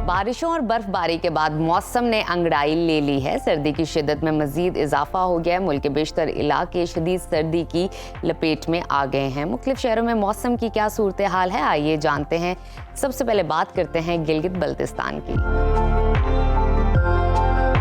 बारिशों और बर्फबारी के बाद मौसम ने अंगड़ाई ले ली है। सर्दी की शिद्दत में मजीद इजाफा हो गया है। मुल्क के बेशतर इलाके शदीद सर्दी की लपेट में आ गए हैं। मुख्तलिफ शहरों में मौसम की क्या सूरत हाल है, आइए जानते हैं। सबसे पहले बात करते हैं गिलगित बल्तिस्तान की।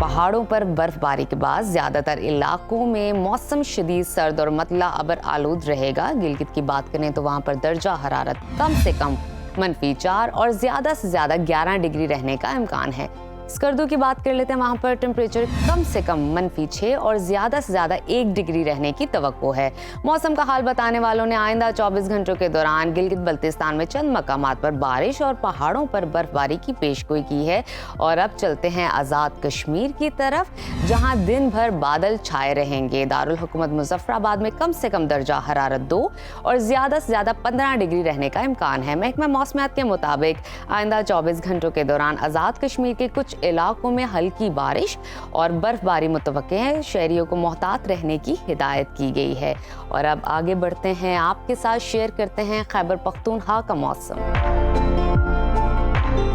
पहाड़ों पर बर्फबारी के बाद ज्यादातर इलाकों में मौसम शदीद सर्द और मतला अबर आलूद रहेगा। गिलगित की बात करें तो वहां पर दर्जा हरारत कम से कम -4 और ज्यादा से ज्यादा 11 डिग्री रहने का इम्कान है। स्कर्दू की बात कर लेते हैं, वहां पर टेम्परेचर कम से कम -6 और ज्यादा से ज्यादा 1 डिग्री रहने की तवक्को है। मौसम का हाल बताने वालों ने आइंदा 24 घंटों के दौरान गिलगित बल्तिस्तान में चंद मकामात पर बारिश और पहाड़ों पर बर्फबारी की पेशगोई की है। और अब चलते हैं आज़ाद कश्मीर की तरफ, जहां दिन भर बादल छाए रहेंगे। दारुल हुकूमत मुजफ्फराबाद में कम से कम दर्जा हरारत 2 और ज्यादा से ज्यादा 15 डिग्री रहने का इम्कान है। महकमा मौसमियात के मुताबिक आइंदा 24 घंटों के दौरान आज़ाद कश्मीर के कुछ इलाकों में हल्की बारिश और बर्फबारी मुतवक्के है। शहरियों को मोहतात रहने की हिदायत की गई है। और अब आगे बढ़ते हैं, आपके साथ शेयर करते हैं खैबर पख्तूनख्वा का मौसम,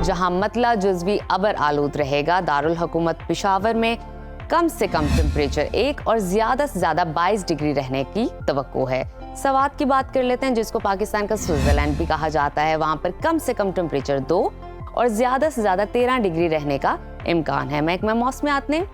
जहां मतला जुज़वी अबर आलूद रहेगा। दारुल हुकूमत पेशावर में कम से कम टेम्परेचर 1 और ज्यादा से ज्यादा 22 डिग्री रहने की तवक्को है। सवात की बात कर लेते हैं, जिसको पाकिस्तान का स्विट्जरलैंड भी कहा जाता है। वहां पर कम से कम टेम्परेचर 2 और ज्यादा से ज्यादा 13 डिग्री रहने का इम्कान है। महकमा मौसमियात ने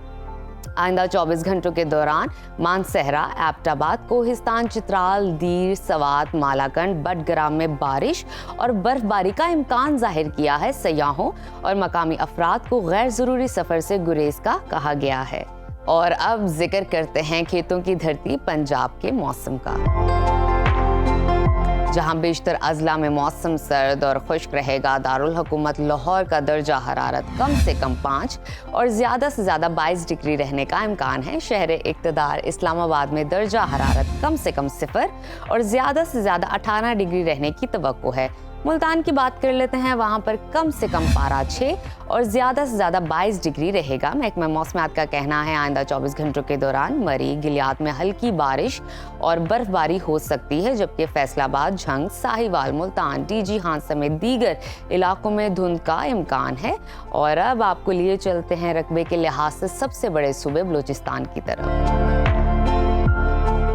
आइंदा 24 घंटों के दौरान मानसहरा, एबटाबाद, कोहिस्तान, चित्राल, दीर, सवात, मालाकंड, बडग्राम में बारिश और बर्फबारी का इम्कान जाहिर किया है। सयाहों और मकामी अफराद को गैर जरूरी सफर से गुरेज का कहा गया है। और अब जिक्र करते हैं खेतों की धरती पंजाब के मौसम का, जहां बेशतर अजला में मौसम सर्द और खुश्क रहेगा। दारुल हुकूमत लाहौर का दर्जा हरारत कम से कम 5 और ज्यादा से ज्यादा 22 डिग्री रहने का इम्कान है। शहर इक़्तिदार इस्लामाबाद में दर्जा हरारत कम से कम 0 और ज्यादा से ज्यादा 18 डिग्री रहने की तवक्को है। मुल्तान की बात कर लेते हैं, वहां पर कम से कम पारा 6 और ज्यादा से ज्यादा 22 डिग्री रहेगा। महकमा मौसमियात का कहना है आइंदा 24 घंटों के दौरान मरी, गिलियात में हल्की बारिश और बर्फबारी हो सकती है, जबकि फैसलाबाद, झंग, साहिवाल, मुल्तान, डीजी खान समेत दीगर इलाकों में धुंध का इम्कान है। और अब आपको लिए चलते हैं रकबे के लिहाज से सबसे बड़े सूबे बलूचिस्तान की तरफ,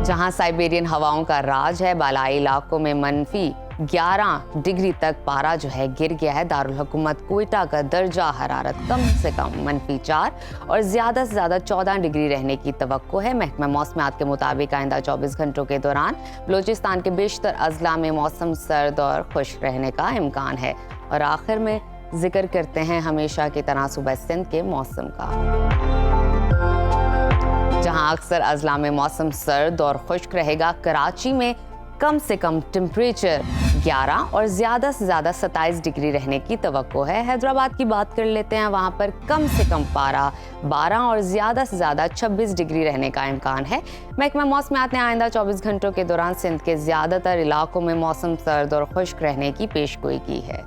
जहां साइबेरियन हवाओं का राज है। बालाई इलाकों में -11 डिग्री तक पारा जो है गिर गया है। दारुल हुकूमत कोयटा का दर्जा हरारत कम से कम -4 और ज्यादा से ज्यादा 14 डिग्री रहने की तवक्को है। महकमा मौसमियात के मुताबिक आइंदा 24 घंटों के दौरान बलूचिस्तान के बेशतर अजला में मौसम सर्द और खुश्क रहने का इम्कान है। और आखिर में जिक्र करते हैं हमेशा की तरह सूबा सिंध के मौसम का, जहां अक्सर अजला में मौसम सर्द और खुश्क रहेगा। कराची में कम से कम टेम्परेचर 11 और ज्यादा से ज्यादा 27 डिग्री रहने की तवक्को है। हैदराबाद की बात कर लेते हैं, वहां पर कम से कम पारा 12 और ज्यादा से ज्यादा 26 डिग्री रहने का इम्कान है। महकमा मौसमियात ने आइंदा 24 घंटों के दौरान सिंध के ज्यादातर इलाकों में मौसम सर्द और खुश्क रहने की पेशगोई की है।